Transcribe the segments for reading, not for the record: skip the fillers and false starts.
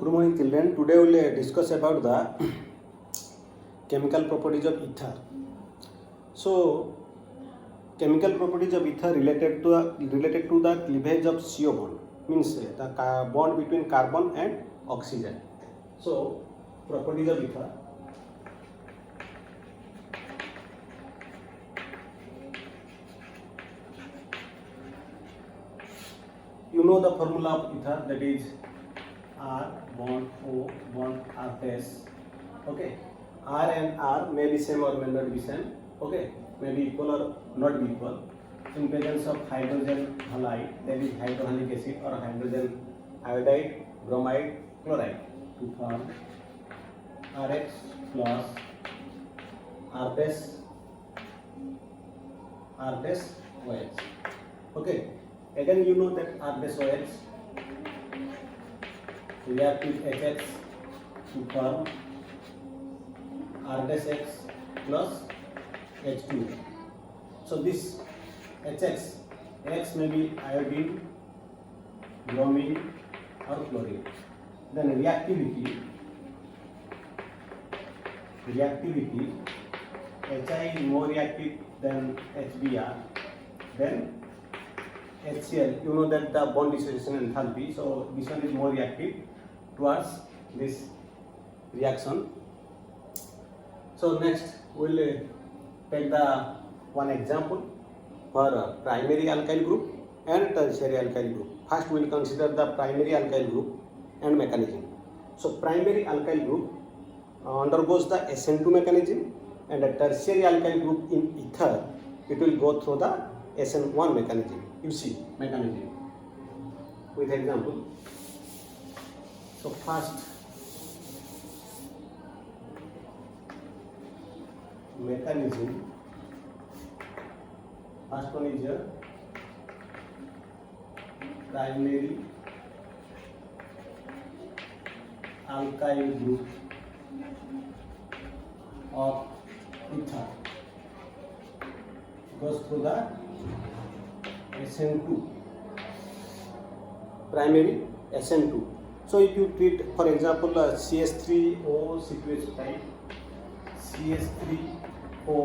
Good morning, children. Today we will discuss about the chemical properties of ether. So, chemical properties of ether related to the cleavage of CO bond, means the bond between carbon and oxygen. So, properties of ether. You know the formula of ether, that is R bond O bond R dash. Okay, R and R may be same or may not be same. Okay, may be equal or not be equal. In presence of hydrogen halide, that is hydrohalic acid or hydrogen iodide, bromide, chloride, to form RH plus R dash OH. Okay, again you know that R dash OH react with HX to form R dash X plus H2. So this HX, X may be iodine, bromine or chlorine. Then reactivity, HI is more reactive than HBr. Then HCl, you know that the bond dissociation enthalpy, so this one is more reactive towards this reaction. So next we will take the one example for primary alkyl group and tertiary alkyl group. First we will consider the primary alkyl group and mechanism. So primary alkyl group undergoes the SN2 mechanism, and a tertiary alkyl group in ether, it will go through the SN1 mechanism. You see mechanism with example. So first mechanism, first one is here primary alkyl group of ether goes through the SN2, primary SN2. So if you treat, for example, CS3O CH5, CS3O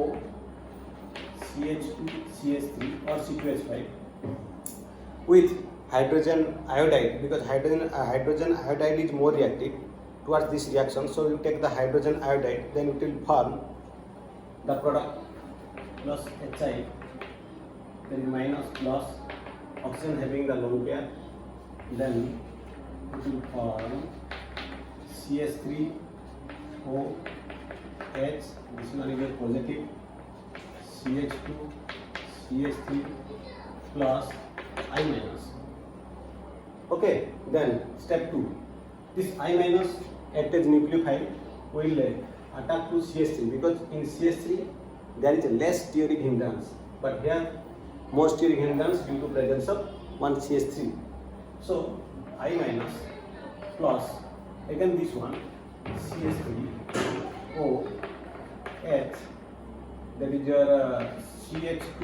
CH2 CH3 or CH5 with hydrogen iodide, because hydrogen iodide is more reactive towards this reaction. So you take the hydrogen iodide, then it will form the product plus HI, then minus plus oxygen having the lone pair, then it will form CS3OH, this one is a positive, CH2 CH3 plus I minus. Okay, then step 2, this I minus act as nucleophile will attack to CH3, because in CH3 there is a less steric hindrance, but here more steric hindrance due to presence of one CH3. So I minus plus again this one CH3OH, that is your CH2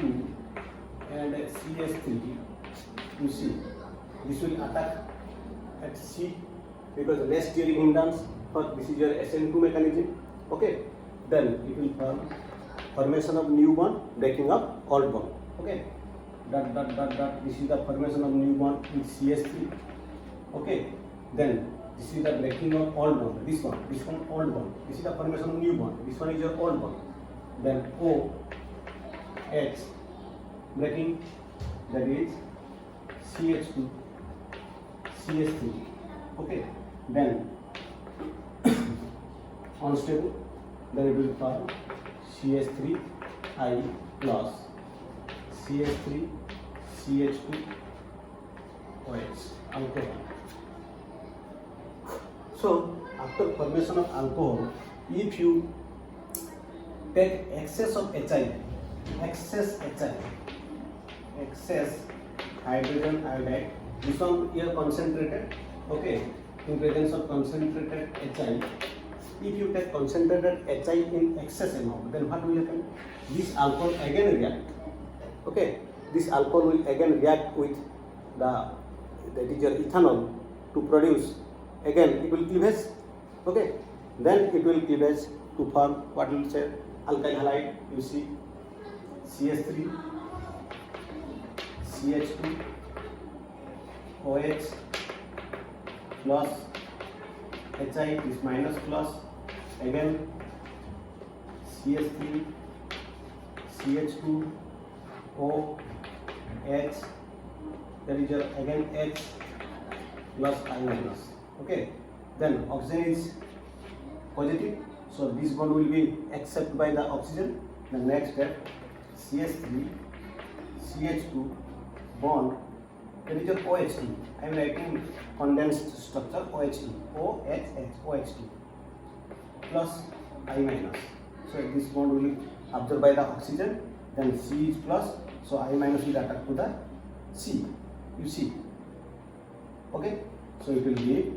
and CH3. You see this will attack at C because less steric hindrance, but this is your SN2 mechanism. Okay, then it will form formation of new bond, breaking up old bond. Okay, this is the formation of new bond with CH3. Okay, then this is the breaking of old bond, this one old bond, this is the formation of new bond, this one is your old bond. Then OH breaking, that is CH2 CH3. Okay, then unstable, then it will form CH3I plus CH3 CH2 OH, alcohol. So after formation of alcohol, if you take excess of HI, excess hydrogen iodide, this one here concentrated. Okay, in presence of concentrated HI, if you take concentrated HI in excess amount, then what will happen? This alcohol again react. Okay, this alcohol will again react with that is your ethanol to produce again it will cleavage, okay, then it will cleavage to form what will say alkyl halide. You see CH3 CH2 OH plus HI is minus plus, again CH3 CH2 OH, that is your again H plus I minus, okay. Then oxygen is positive, so this bond will be accepted by the oxygen. The next step, CH3 CH2 bond, that is your OH2. I am writing condensed structure OH2, OH2 plus I minus. So this bond will be absorbed by the oxygen, then C is plus, so I minus will attack to the C, you see, okay. So it will be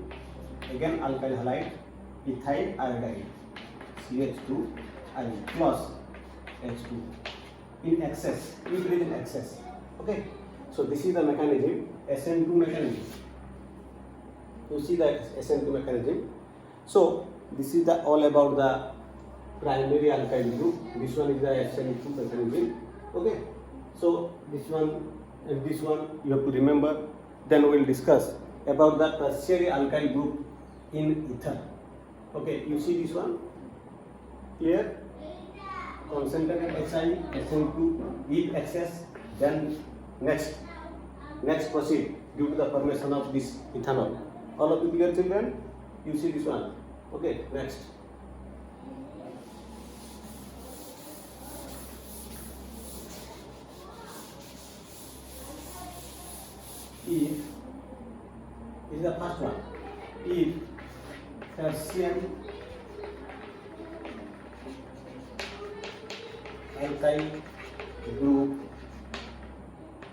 again alkyl halide ethyl iodide CH2 I plus H2 in excess, if it is in excess, okay. So this is the mechanism, SN2 mechanism. You see that SN2 mechanism. So this is the all about the primary alkyl group. This one is the SN2 mechanism, okay. So this one and this one you have to remember. Then we will discuss about the tertiary alkyl group in ether, okay. You see this one here, concentrated HI SN2 if excess, then next proceed due to the formation of this ethanol. All of you clear, children? You see this one, okay. Next, if this is the first one, if tertiary alkyl group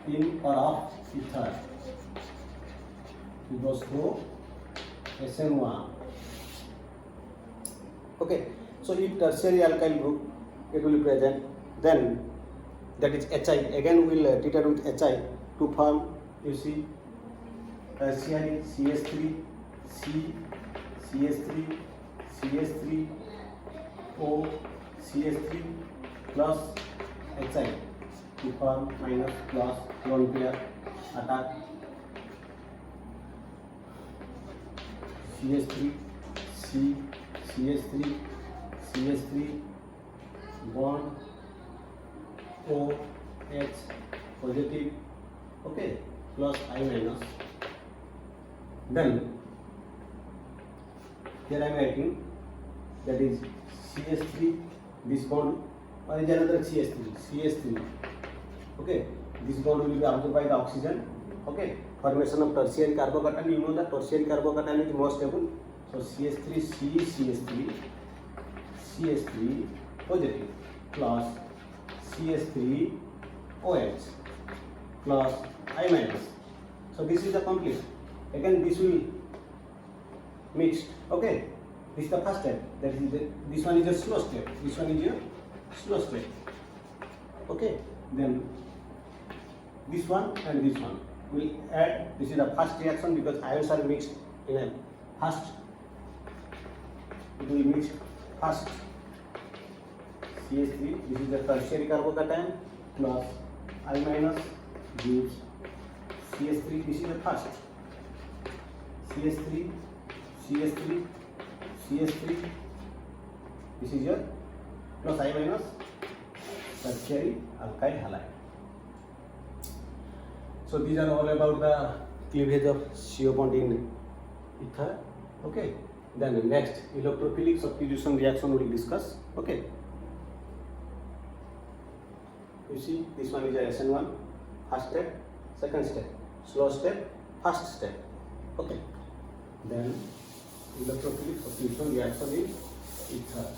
in or of ether goes through SN1, okay. So if tertiary alkyl group it will be present, then that is HI, again we will treat it with HI to form, you see, tertiary CH3 C CH3 CH3 O CH3 plus HI to form minus plus lone pair attack CH3 C CH3 CH3 bond OH positive, okay, plus I minus. Then here I am writing that is CH3, this bond or is another CH3, okay. This bond will be absorbed by the oxygen, okay. Formation of tertiary carbocation, you know that tertiary carbocation is more stable. So CH3 C CH3 positive plus CH3 OH plus I minus. So this is the complete. Again this will mixed, okay. This is the first step. That is this one is a slow step. This one is your slow step, okay. Then this one and this one will add. This is the first reaction because ions are mixed in a first. It will mix first CH3. This is the tertiary carbocation plus I minus gives CH3. This is the first CH3 CH3 CH3. This is your plus I minus tertiary alkyl halide. So these are all about the cleavage of CO bond in ether, okay. Then next electrophilic substitution reaction we will discuss, okay. You see this one is a SN1, first step, second step, slow step, first step, okay. Then electrophilic substitution reaction in ether.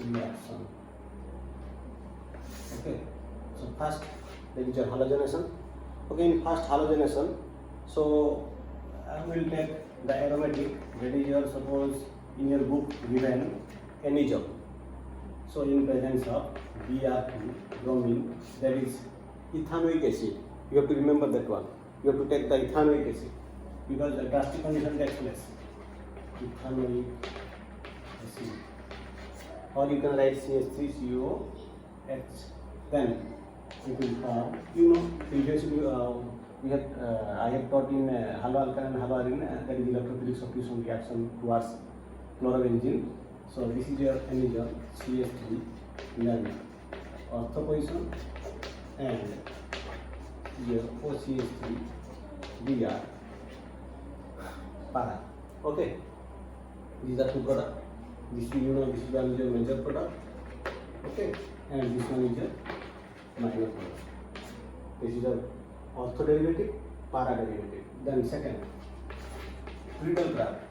Reaction. Okay. So first there is a halogenation. Okay, in first halogenation, So I will take the aromatic, that is your suppose in your book given any job. So in presence of Br2 bromine, that is ethanoic acid. You have to remember that one. You have to take the ethanoic acid because the drastic condition takes place. Ethanoic acid. Or you can write CH3COH. Then it will form. You know, previously we had I have taught in haloalkane and haloarine that is electrophilic substitution reaction towards chlorobenzene. So this is your anion CH3 then ortho position and your OCH3 Br para. Okay, these are two products. This is this one is your major product. Okay, and this one is your minor product. This is a ortho derivative, para derivative. Then second, Friedel-Crafts.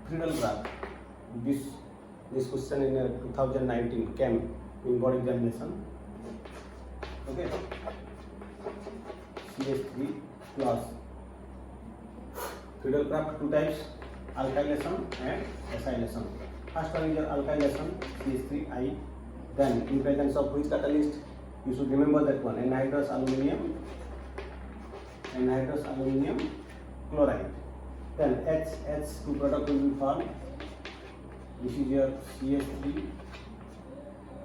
Friedel-Crafts. This question in 2019 came in board examination. Okay, CH3 plus Friedel-Crafts two types, alkylation and acylation. First one is your alkylation, CH3I. Then in presence of which catalyst? You should remember that one, anhydrous aluminium chloride. Then H2 product will be formed. This is your CH3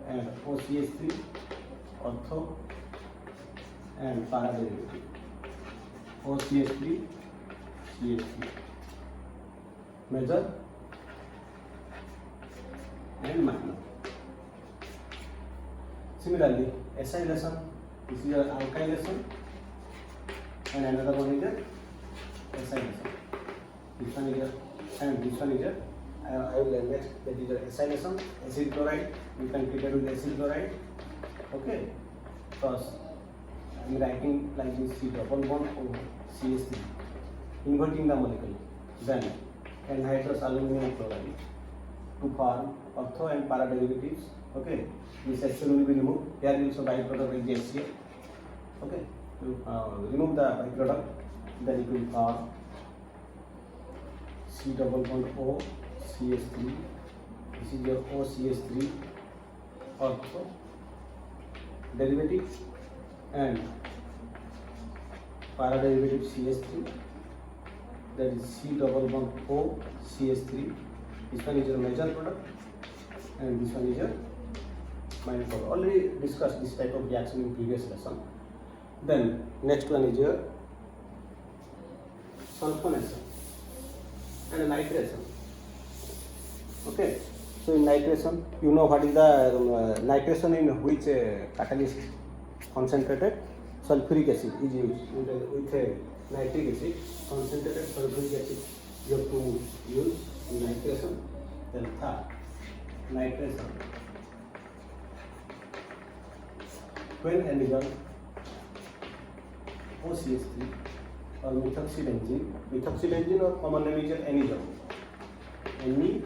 and OCH3 ortho and para derivative. OCH3 CH3 major and minor. Similarly, acylation, this is your alkylation and another one is your acylation. This one is your and this one is your I will next, that is your acylation, acid chloride. You can treat it with acid chloride. Okay, because I am writing like this C double bond O CH3, inverting the molecule. Then anhydrous aluminium chloride to form ortho and para derivatives. Okay, this HCl will be removed. Here also byproduct is HCl. Okay, remove the byproduct, then it will form C double bond O CH3. This is your OCH3 ortho derivative and para derivative CH3. That is C double bond O CH3. This one is your major product and this one is your minor product. Already discussed this type of reaction in previous lesson. Then next one is your sulfonation and nitration. Okay, so in nitration, you know what is the nitration in which catalyst concentrated sulfuric acid is used with nitric acid. Concentrated sulfuric acid you have to use in nitration. Then third, nitration. When anion OCH3 or methoxybenzene or common name is anion. Anion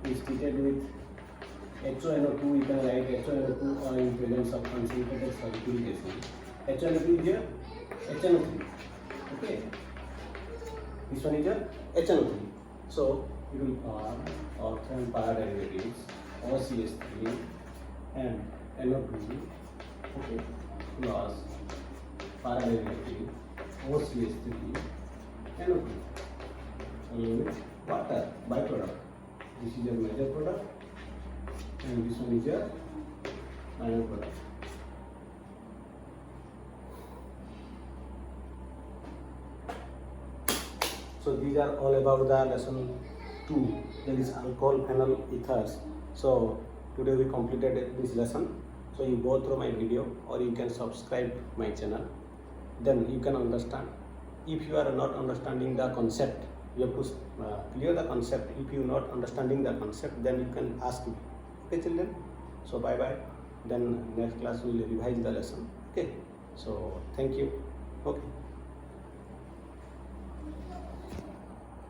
is treated with HONO2. You can write HONO2 or in presence of concentrated sulfuric acid. HONO2 is here HNO3. Okay, this one is your HNO3. So you will form ortho and para derivatives OCH3 and NO2. Okay, plus para derivative OCH3 NO2 along with water byproduct. This is your major product and this one is your minor product. So these are all about the lesson 2, that is alcohol phenol ethers. So today we completed this lesson. So you go through my video or you can subscribe my channel. Then you can understand. If you are not understanding the concept, you have to clear the concept. If you are not understanding the concept, then you can ask me. Okay, children? So bye bye. Then next class we will revise the lesson. Okay? So thank you. Okay.